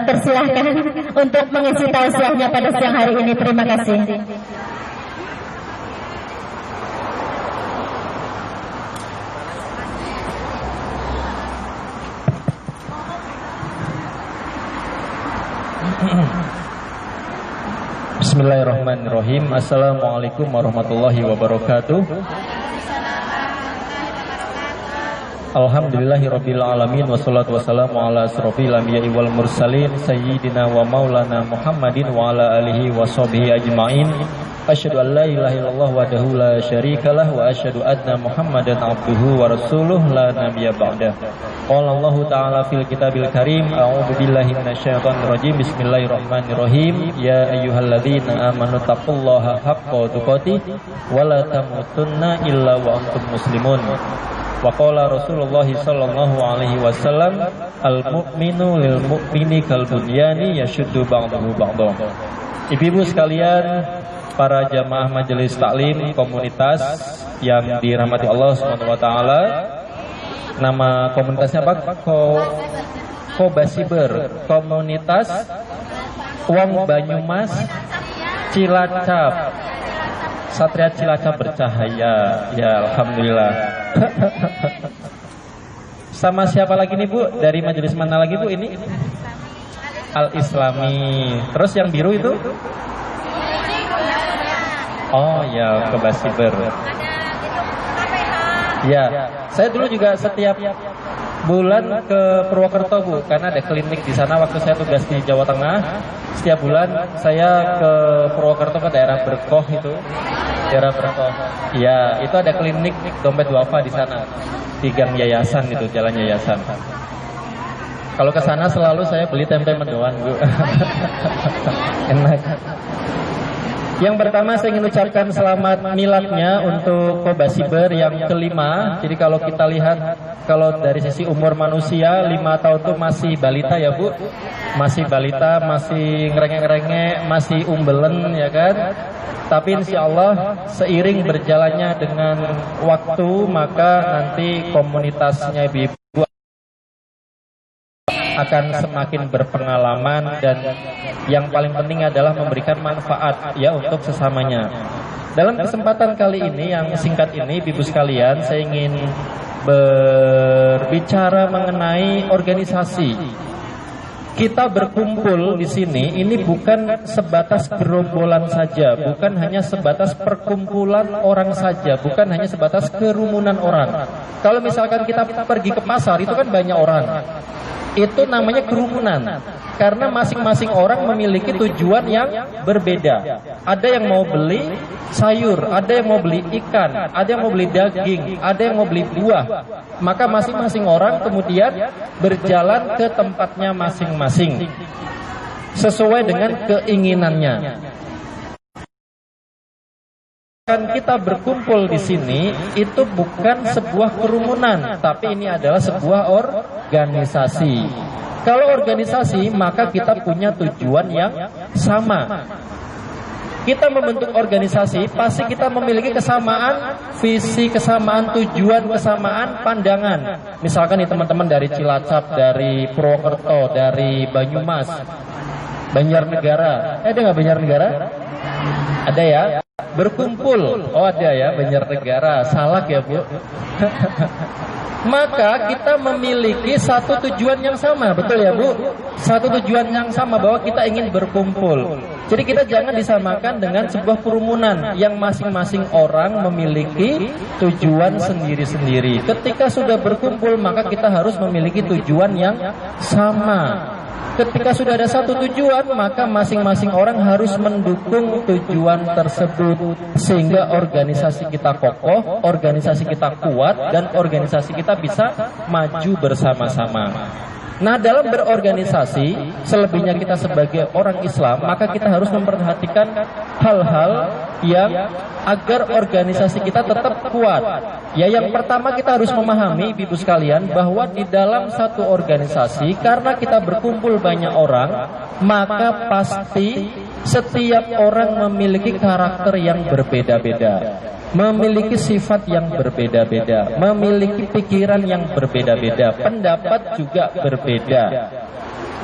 Persilahkan untuk mengisi tausiahnya pada siang hari ini. Terima kasih. Bismillahirrahmanirrahim. Assalamualaikum warahmatullahi wabarakatuh. Alhamdulillahirabbil alamin wassalatu wassalamu ala asrofil anbiya'i wal mursalin sayyidina wa maulana Muhammadin wa ala alihi washabihi ajmain. Asyhadu an la ilaha illallah wahdahu la syarikalah wa asyhadu anna Muhammadan abduhu wa rasuluh la nabiyya ba'dah. Qala Allah ta'ala fil kitabil karim, a'udzu billahi minasyaitonir rajim. Bismillahirrahmanirrahim. Ya ayyuhalladzina amanu taqullaha haqqa tuqatih wa la tamutunna illa wa antum muslimun. Wa qala Rasulullah sallallahu alaihi wasallam, al-mu'minu lil mu'mini kal bunyani yashuddu ba'dahu ba'dha. Ibu-ibu sekalian, para jamaah majelis taklim komunitas yang dirahmati Allah Subhanahu wa taala. Nama komunitasnya apa? Kobasiber, komunitas Wong Banyumas Cilacap. Satria Cilacap bercahaya. Ya alhamdulillah. Sama siapa lagi nih Bu? Dari majelis mana lagi Bu ini? Al-Islami. Terus yang biru itu? Oh ya, Kobasiber. Ya, saya dulu juga setiap bulan ke Purwokerto Bu, karena ada klinik di sana waktu saya tugas di Jawa Tengah. Setiap bulan saya ke Purwokerto, ke daerah Berkoh itu, daerah Berkoh. Ya, itu ada klinik dompet duafa di sana, di gang yayasan itu, jalan yayasan. Kalau ke sana selalu saya beli tempe mendoan Bu. Enak. Yang pertama saya ingin ucapkan selamat miladnya untuk Kobasiber yang kelima. Jadi kalau kita lihat, kalau dari sisi umur manusia 5 tahun itu masih balita ya Bu. Masih balita, masih ngerengek-ngerengek, masih umbelen ya kan. Tapi insya Allah seiring berjalannya dengan waktu, maka nanti komunitasnya ibu-ibu akan semakin berpengalaman, dan yang paling penting adalah memberikan manfaat ya untuk sesamanya. Dalam kesempatan kali ini yang singkat ini, ibu sekalian, saya ingin berbicara mengenai organisasi. Kita berkumpul di sini ini bukan sebatas gerombolan saja, bukan hanya sebatas perkumpulan orang saja, bukan hanya sebatas kerumunan orang. Kalau misalkan kita pergi ke pasar, itu kan banyak orang. Itu namanya kerumunan, karena masing-masing orang memiliki tujuan yang berbeda. Ada yang mau beli sayur, ada yang mau beli ikan, ada yang mau beli daging, ada yang mau beli buah. Maka masing-masing orang kemudian berjalan ke tempatnya masing-masing sesuai dengan keinginannya. Kita berkumpul di sini itu bukan sebuah kerumunan, tapi ini adalah sebuah organisasi. Kalau organisasi, maka kita punya tujuan yang sama. Kita membentuk organisasi, pasti kita memiliki kesamaan visi, kesamaan tujuan, kesamaan pandangan. Misalkan nih teman-teman dari Cilacap, dari Purwokerto, dari Banyumas, Banjarnegara. Ada nggak Banjarnegara? Ada ya? Berkumpul. Oh ada ya, Banjarnegara. Salak ya Bu. Maka kita memiliki satu tujuan yang sama, betul ya Bu? Satu tujuan yang sama, bahwa kita ingin berkumpul. Jadi kita jangan disamakan dengan sebuah kerumunan yang masing-masing orang memiliki tujuan sendiri-sendiri. Ketika sudah berkumpul, maka kita harus memiliki tujuan yang sama. Ketika sudah ada satu tujuan, maka masing-masing orang harus mendukung tujuan tersebut, sehingga organisasi kita kokoh, organisasi kita kuat, dan organisasi kita bisa maju bersama-sama. Nah, dalam berorganisasi, selebihnya kita sebagai orang Islam, maka kita harus memperhatikan hal-hal yang agar organisasi kita tetap kuat. Ya, yang pertama kita harus memahami, ibu sekalian, bahwa di dalam satu organisasi, karena kita berkumpul banyak orang, maka pasti setiap orang memiliki karakter yang berbeda-beda, memiliki sifat yang berbeda-beda, memiliki pikiran yang berbeda-beda, pendapat juga berbeda.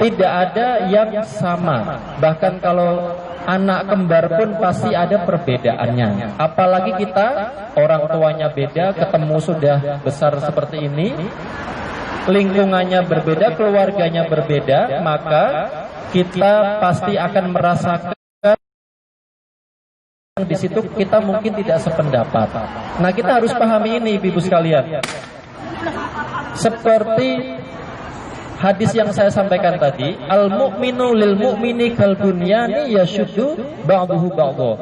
tidak ada yang sama. Bahkan kalau anak kembar pun pasti ada perbedaannya. Apalagi kita orang tuanya beda, ketemu sudah besar seperti ini, lingkungannya berbeda, keluarganya berbeda, maka kita pasti akan merasakan di situ kita mungkin tidak sependapat. Nah, kita harus pahami ini, Ibu sekalian. Seperti hadis yang saya sampaikan tadi, al-mu'minu lil mu'mini kal bunyani yashuddu ba'duhu ba'dha.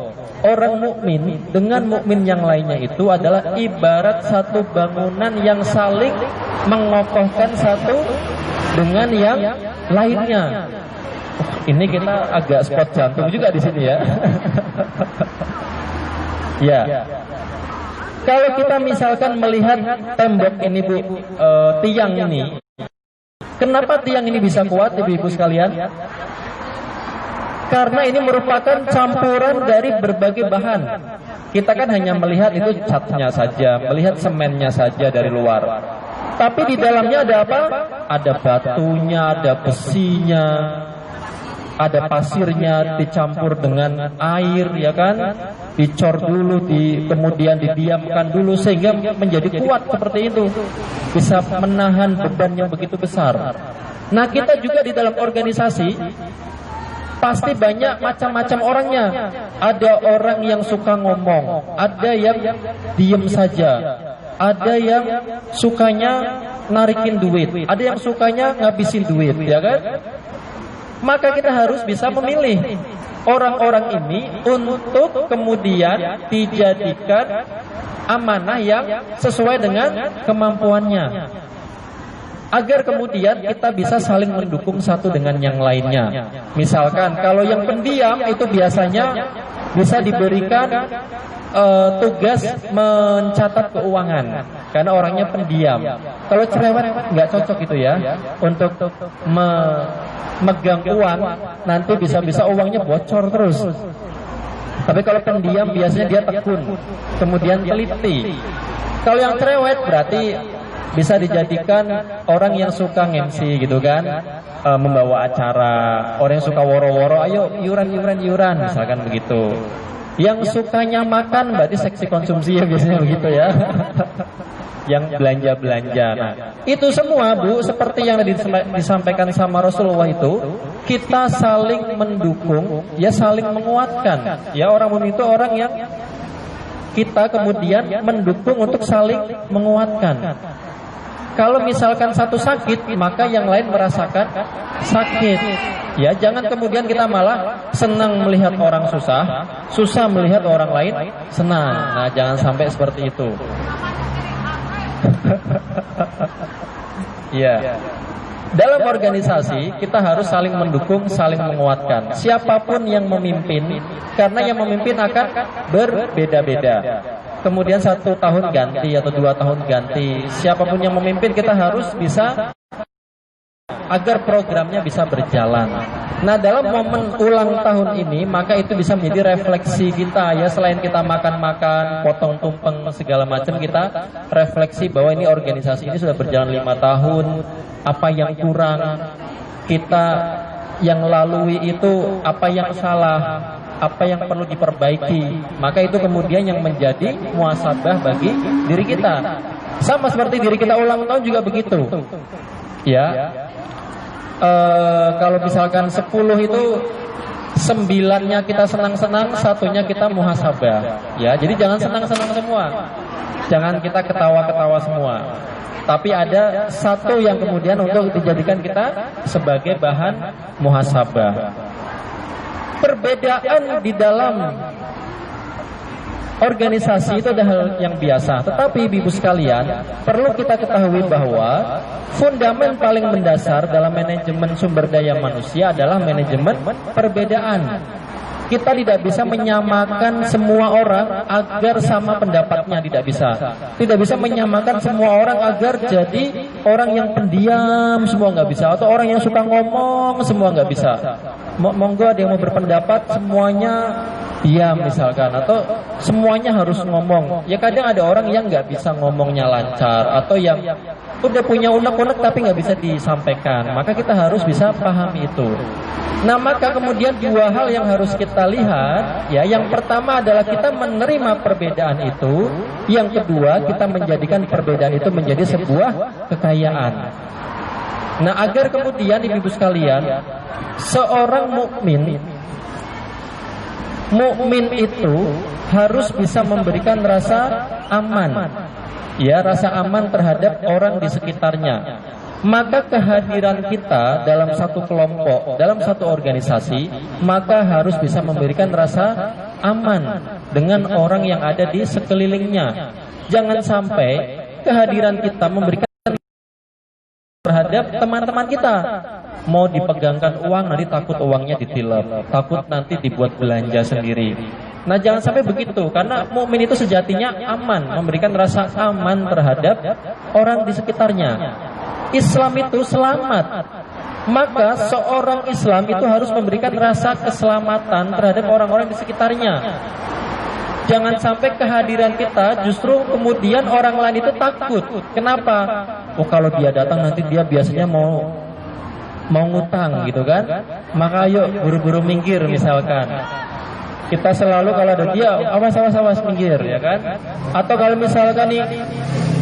Orang mukmin dengan mukmin yang lainnya itu adalah ibarat satu bangunan yang saling mengokohkan satu dengan yang lainnya. Ini kita agak spot jantung juga di sini ya. Ya. Kalau kita misalkan melihat tembok ini Bu, tiang ini, kenapa tiang ini bisa kuat Ibu-ibu sekalian? Karena ini merupakan campuran dari berbagai bahan. Kita kan hanya melihat itu catnya saja, melihat semennya saja dari luar. Tapi di dalamnya ada apa? Ada batunya, ada besinya, ada pasirnya dicampur dengan air, ya kan? Dicor dulu, kemudian didiamkan dulu sehingga menjadi kuat seperti itu. Bisa menahan beban yang begitu besar. Nah, kita juga di dalam organisasi pasti banyak macam-macam orangnya. Ada orang yang suka ngomong, ada yang diem saja, ada yang sukanya narikin duit, ada yang sukanya ngabisin duit, ya kan? Maka kita harus bisa memilih orang-orang ini untuk kemudian dijadikan amanah yang sesuai dengan kemampuannya, agar kemudian kita bisa saling mendukung satu dengan yang lainnya. Misalkan kalau yang pendiam itu biasanya bisa diberikan tugas mencatat keuangan karena orangnya pendiam. Kalau cerewet nggak cocok itu ya untuk megang uang, nanti bisa-bisa uangnya bocor terus. Tapi kalau pendiam biasanya dia tekun, kemudian teliti. Kalau yang cerewet berarti bisa dijadikan orang yang suka MC gitu kan, membawa acara, orang yang suka woro-woro, ayo iuran misalkan begitu. Yang sukanya makan berarti seksi konsumsi ya biasanya begitu ya. Yang belanja-belanja. Nah, itu semua Bu, seperti yang disampaikan sama Rasulullah itu, kita saling mendukung, ya saling menguatkan. Ya, orang mukmin itu orang yang kita kemudian mendukung untuk saling menguatkan. Kalau misalkan satu sakit, maka yang lain merasakan sakit. Ya, jangan kemudian kita malah senang melihat orang susah, susah melihat orang lain senang. Nah, jangan sampai seperti itu. Ya. Dalam organisasi kita harus saling mendukung, saling menguatkan. Siapapun yang memimpin, karena yang memimpin akan berbeda-beda. Kemudian 1 tahun ganti atau 2 tahun ganti. Siapapun yang memimpin kita harus bisa agar programnya bisa berjalan. Nah, dalam momen ulang tahun ini, maka itu bisa menjadi refleksi kita ya. Selain kita makan-makan, potong tumpeng segala macam, kita refleksi bahwa ini organisasi ini sudah berjalan 5 tahun. Apa yang kurang kita yang lalui itu, apa yang salah, apa yang perlu diperbaiki. Maka itu kemudian yang menjadi muhasabah bagi diri kita. Sama seperti diri kita ulang tahun juga begitu. Ya. Kalau misalkan 10 itu 9-nya kita senang-senang, 1-nya kita muhasabah. Ya, jadi jangan senang-senang semua. Jangan kita ketawa-ketawa semua. Tapi ada satu yang kemudian untuk dijadikan kita sebagai bahan muhasabah. Perbedaan di dalam organisasi itu adalah hal yang biasa. Tetapi Ibu sekalian, perlu kita ketahui bahwa fundament paling mendasar dalam manajemen sumber daya manusia adalah manajemen perbedaan. Kita tidak bisa menyamakan semua orang agar sama pendapatnya, tidak bisa. Tidak bisa menyamakan semua orang agar jadi orang yang pendiam, semua nggak bisa. Atau orang yang suka ngomong, semua nggak bisa. Monggo ada yang mau berpendapat, semuanya diam misalkan. Atau semuanya harus ngomong. Ya kadang ada orang yang nggak bisa ngomongnya lancar. Atau yang udah punya unek-unek tapi nggak bisa disampaikan. Maka kita harus bisa pahami itu. Nah, maka kemudian dua hal yang harus kita lihat, ya. Yang pertama adalah kita menerima perbedaan itu. Yang kedua, kita menjadikan perbedaan itu menjadi sebuah kekayaan. Nah, agar kemudian ibu-ibu sekalian, seorang mukmin itu harus bisa memberikan rasa aman. Ya, rasa aman terhadap orang di sekitarnya. Maka kehadiran kita dalam satu kelompok, dalam satu organisasi, maka harus bisa memberikan rasa aman dengan orang yang ada di sekelilingnya. Jangan sampai kehadiran kita memberikan terhadap teman-teman kita. Mau dipegangkan uang, nanti takut uangnya ditilep, takut nanti dibuat belanja sendiri. Nah, jangan sampai begitu, karena mukmin itu sejatinya aman, memberikan rasa aman terhadap orang di sekitarnya. Islam itu selamat. Maka seorang Islam itu harus memberikan rasa keselamatan terhadap orang-orang di sekitarnya. Jangan sampai kehadiran kita justru kemudian orang lain itu takut. Kenapa? Oh, kalau dia datang nanti dia biasanya mau ngutang gitu kan. Maka ayo buru-buru minggir misalkan. Kita selalu kalau ada dia, awas minggir ya kan. Atau kalau misalkan nih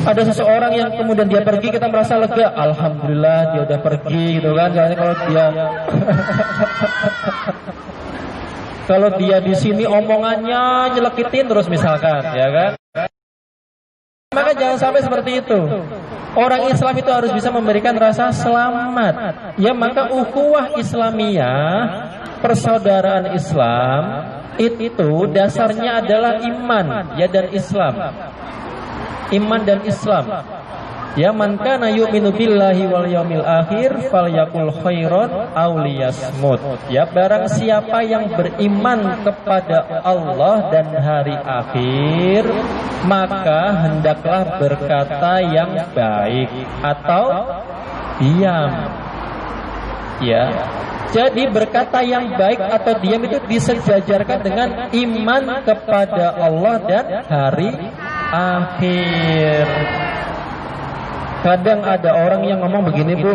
ada seseorang yang kemudian dia pergi, kita merasa lega, alhamdulillah dia udah pergi gitu kan. Soalnya kalau dia di sini omongannya nyelekitin terus misalkan, ya kan. Maka jangan sampai seperti itu. Orang Islam itu harus bisa memberikan rasa selamat. Ya, maka ukhuwah Islamiyah, persaudaraan Islam itu dasarnya adalah iman, ya, dan Islam. Iman dan Islam. Ya, man kana yu'minu billahi wal yaumil akhir falyakul khairan aw liyasmut. Ya, barang siapa yang beriman kepada Allah dan hari akhir, maka hendaklah berkata yang baik atau diam. Ya. Jadi berkata yang baik atau diam itu disejajarkan dengan iman kepada Allah dan hari akhir. Kadang ada orang yang ngomong begini, Bu,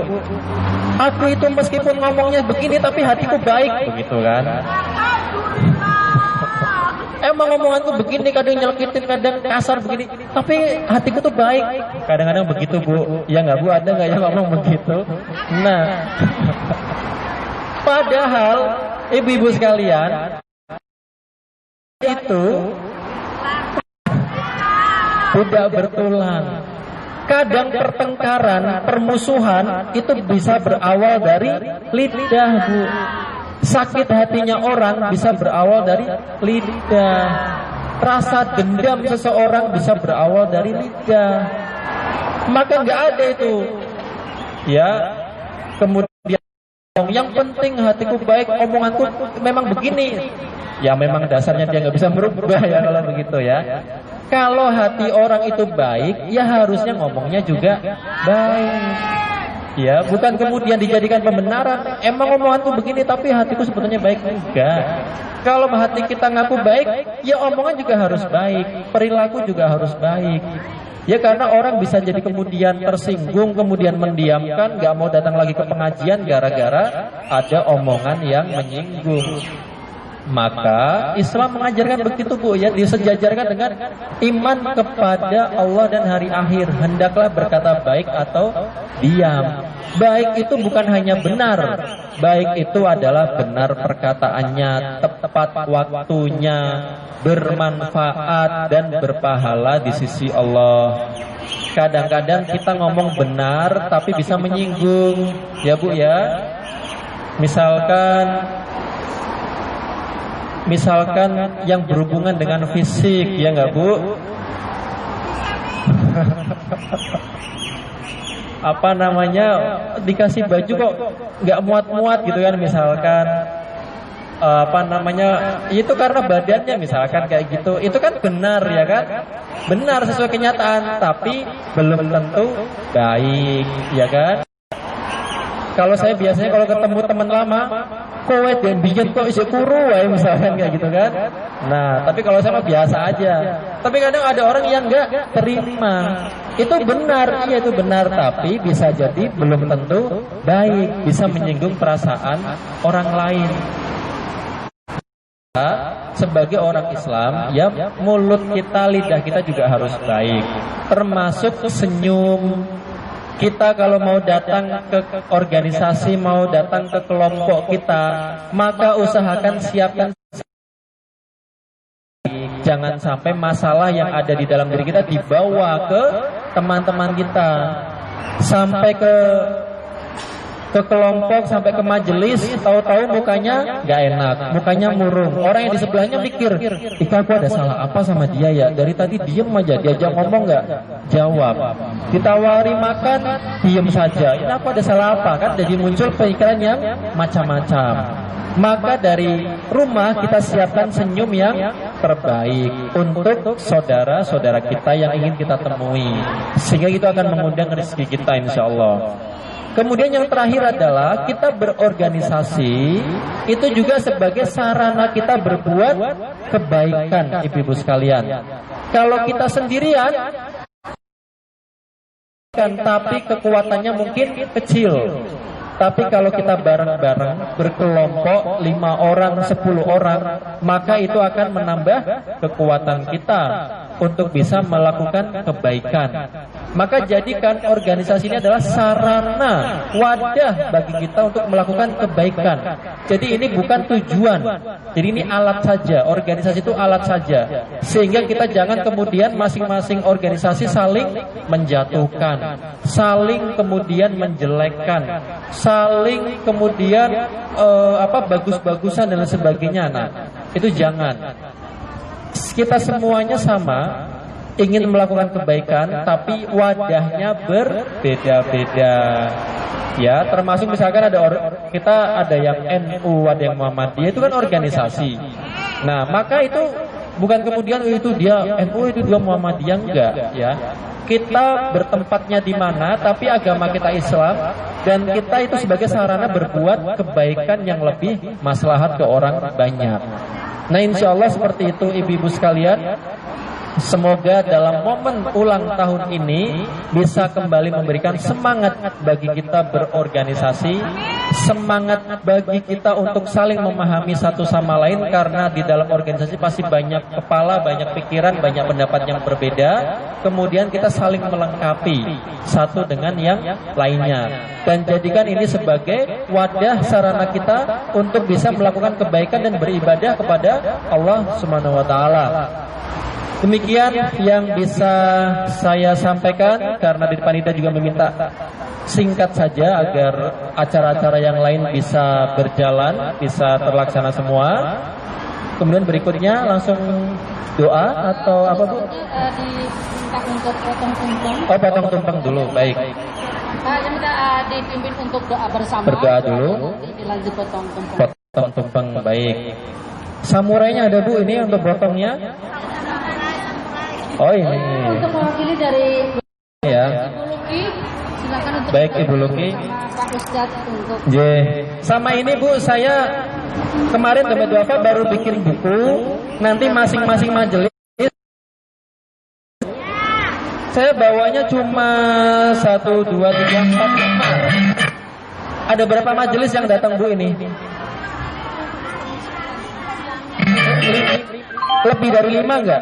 aku itu meskipun ngomongnya begini tapi hatiku baik, begitu kan. Emang ngomonganku begini, kadang nyelekitin, kadang kasar begini, tapi hatiku tuh baik. Kadang-kadang begitu, Bu. Ya nggak, Bu? Ada nggak yang ngomong begitu? Nah, padahal ibu-ibu sekalian, itu tidak bertulang. Kadang pertengkaran, permusuhan itu bisa berawal dari lidah, Bu. Sakit hatinya orang bisa berawal dari lidah. Rasa dendam seseorang bisa berawal dari lidah. Maka nggak ada itu. Ya, kemudian yang penting hatiku baik, omonganku memang begini. Ya memang dasarnya dia nggak bisa merubah ya kalau begitu ya. Kalau hati orang itu baik, ya harusnya ngomongnya juga baik. Ya, bukan kemudian dijadikan pembenaran. Emang omonganku begini tapi hatiku sebetulnya baik, enggak. Kalau hati kita ngaku baik, ya omongan juga harus baik, perilaku juga harus baik. Ya karena orang bisa jadi kemudian tersinggung, kemudian mendiamkan, nggak mau datang lagi ke pengajian gara-gara ada omongan yang menyinggung. Maka Islam mengajarkan begitu, Bu, ya, disejajarkan dengan iman kepada Allah dan hari akhir. Hendaklah berkata baik atau diam. Baik itu bukan hanya benar, baik itu adalah benar perkataannya, tepat waktunya, bermanfaat dan berpahala di sisi Allah. Kadang-kadang kita ngomong benar tapi bisa menyinggung, ya Bu ya. Misalkan yang berhubungan dengan fisik, ya nggak Bu? Apa namanya, dikasih baju kok nggak muat-muat gitu kan misalkan. apa namanya, itu karena badannya misalkan kayak gitu, itu kan benar ya kan, benar sesuai kenyataan, tapi belum tentu baik ya kan. Kalau saya biasanya kalau ketemu teman lama, kowe dan bikin kok isi kuru ya misalkan kayak gitu kan. Nah, tapi kalau saya mah biasa aja. Tapi kadang ada orang yang nggak terima. Itu benar, iya itu benar, tapi bisa jadi belum tentu baik, bisa menyinggung perasaan orang lain. Sebagai orang Islam, ya mulut kita, lidah kita juga harus baik, termasuk senyum. Kita kalau mau datang ke organisasi, mau datang ke kelompok kita, maka usahakan siapkan. Jangan sampai masalah yang ada di dalam diri kita dibawa ke teman-teman kita, sampai ke kelompok, sampai ke majelis, tahu-tahu mukanya nggak enak, mukanya murung. Orang yang di sebelahnya mikir, Ika, aku ada salah apa sama dia ya? Dari tadi diem aja, diajak ngomong nggak jawab. Ditawari makan, diem saja. Ini aku ada salah apa? Kan jadi muncul pikiran yang macam-macam. Maka dari rumah kita siapkan senyum yang terbaik untuk saudara-saudara kita yang ingin kita temui, sehingga itu akan mengundang rezeki kita insya Allah. Kemudian yang terakhir adalah kita berorganisasi itu juga sebagai sarana kita berbuat kebaikan, ibu-ibu sekalian. Kalau kita sendirian, tapi kekuatannya mungkin kecil. Tapi kalau kita bareng-bareng, berkelompok 5 orang, 10 orang, maka itu akan menambah kekuatan kita untuk bisa melakukan kebaikan. Maka jadikan organisasi ini adalah sarana, wadah bagi kita untuk melakukan kebaikan. Jadi ini bukan tujuan. Jadi ini alat saja, organisasi itu alat saja. Sehingga kita jangan kemudian masing-masing organisasi saling menjatuhkan, saling kemudian menjelekkan, saling kemudian bagus-bagusan dan sebagainya. Nah, itu jangan. Kita semuanya sama, ingin melakukan kebaikan, tapi wadahnya berbeda-beda. Ya, termasuk misalkan kita ada yang NU, ada yang Muhammadiyah, itu kan organisasi. Nah, maka itu bukan kemudian itu dia NU, itu dia Muhammadiyah, enggak ya. Kita bertempatnya di mana, tapi agama kita Islam, dan kita itu sebagai sarana berbuat kebaikan yang lebih maslahat ke orang banyak. Nah, insya Allah seperti itu ibu-ibu sekalian. Semoga dalam momen ulang tahun ini bisa kembali memberikan semangat bagi kita berorganisasi, semangat bagi kita untuk saling memahami satu sama lain, karena di dalam organisasi pasti banyak kepala, banyak pikiran, banyak pendapat yang berbeda. Kemudian kita saling melengkapi satu dengan yang lainnya, dan jadikan ini sebagai wadah sarana kita untuk bisa melakukan kebaikan dan beribadah kepada Allah Subhanahu wa taala. Demikian yang bisa saya sampaikan, karena di panitia juga meminta singkat saja agar acara-acara yang lain bisa berjalan, bisa terlaksana semua. Kemudian berikutnya langsung doa atau apa Bu? Diminta untuk potong tumpeng. Oh, potong tumpeng dulu, baik. Yang minta dipimpin untuk doa bersama. Berdoa dulu. Dilanjut potong tumpeng. Potong tumpeng, baik. Samurainya ada Bu ini untuk potongnya? Oh ini. Untuk mewakili dari Ya. Ibu Luki, silakan untuk Baik Ibu Luki. Pak Ustadz untuk. Sama ini Bu, saya kemarin Dompet Duafa baru bikin buku. Nanti masing-masing majelis saya bawanya cuma 1, 2, 3, 4, 5. Ada berapa majelis yang datang Bu ini? Lebih dari 5 enggak?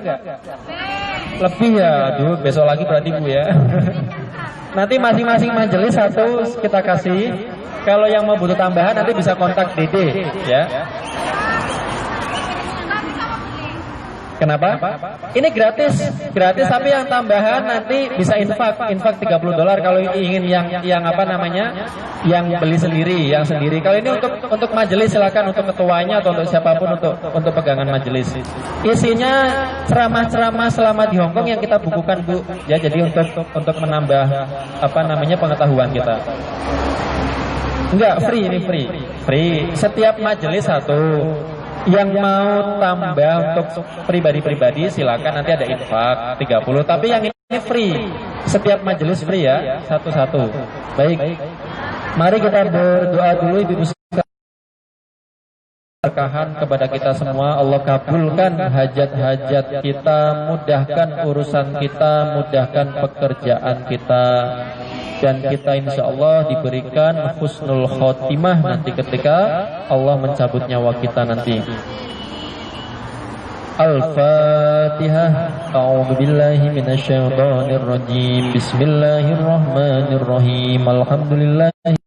Lebih ya, aduh besok lagi berarti Bu ya. Nanti masing-masing majelis 1 kita kasih. Kalau yang mau butuh tambahan nanti bisa kontak Dede ya. Kenapa? Ini gratis tapi yang tambahan nanti bisa infak $30 kalau ingin yang apa namanya, yang beli sendiri, yang sendiri. Kalau ini untuk majelis silakan, untuk ketuanya atau untuk siapapun untuk pegangan majelis. Isinya ceramah-ceramah selama di Hongkong yang kita bukukan Bu. Ya, jadi untuk menambah apa namanya pengetahuan kita. Enggak, free, ini free. free. Setiap majelis satu. Yang mau tambah untuk pribadi-pribadi silakan, nanti ada infak 30. Tapi yang ini free. Setiap majelis free ya, satu-satu. Baik. Mari kita berdoa dulu Ibu sekalian. Berkahan kepada kita semua. Allah kabulkan hajat-hajat kita, mudahkan urusan kita, mudahkan pekerjaan kita. Dan kita insya Allah diberikan husnul khotimah nanti ketika Allah mencabut nyawa kita nanti. Al-Fatihah. A'udzu billahi minasyaitonir rajim. Bismillahirrahmanirrahim. Alhamdulillahi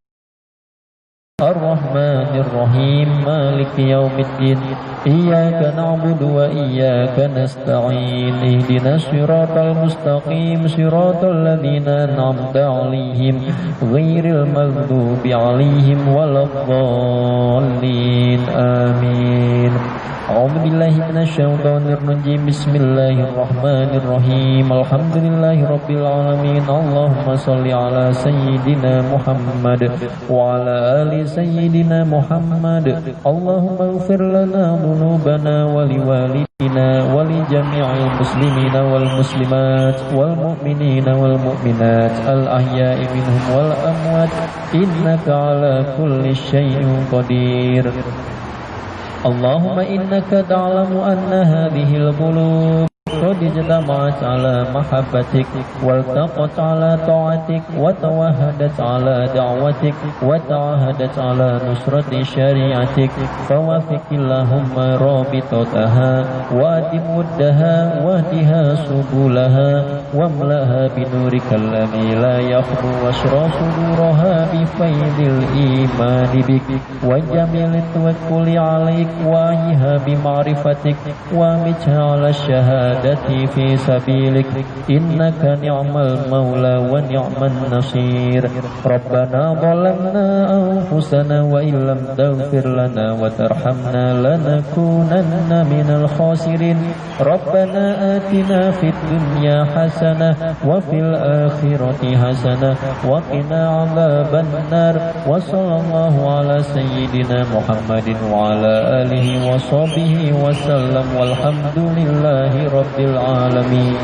Ar-Rahmanir Rahim. Maliki yaumiddin. Iyyaka na'budu wa iyyaka nasta'in. Ihdinas siratal mustaqim. Siratal ladzina an'amta 'alaihim ghairil maghdubi 'alaihim waladdallin. Amin. A'udzu billahi minasyaitonir rajim. Bismillahirrahmanirrahim. Alhamdulillahirabbil alamin. Allahumma shalli ala sayyidina Muhammad wa ala ali sayyidina Muhammad. Allahumma ighfir lana dhunubana wa liwalidina wa li jami'il muslimina wal muslimat wal mu'minina wal mu'minat al ahya'i minhum wal amwat innaka ala kulli syai'in qadir. Allahumma innaka ta'lamu anna hadhil qulub qad ijtama'at ala mahabbatik wal taqat ala ta'atik wa tawahadat ala da'watik wa ta'ahadat ala nusrati syari'atik fawafiqillahumma rabitataha wa dimuddaha wa diha subulaha wa mlaha binurikal ladzi la yakhbu wasra suduraha bi faydil imani bik wa jamilit tawakkuli alaik wa yiha bi ma'rifatik wa mijhala syahadati fi sabilik innaka ni'mal maula wa ni'man nasir. Rabbana zalamna anfusana wa illam taghfir lana wa tarhamna lanakunanna minal khasirin. Rabbana atina fid dunya hasanah wa fil akhirati hasanah wa qina adzaban nar. Wa sallallahu ala sayyidina Muhammadin wa ala alihi wa sahbihi wa sallam walhamdulillahi rabbil alamin.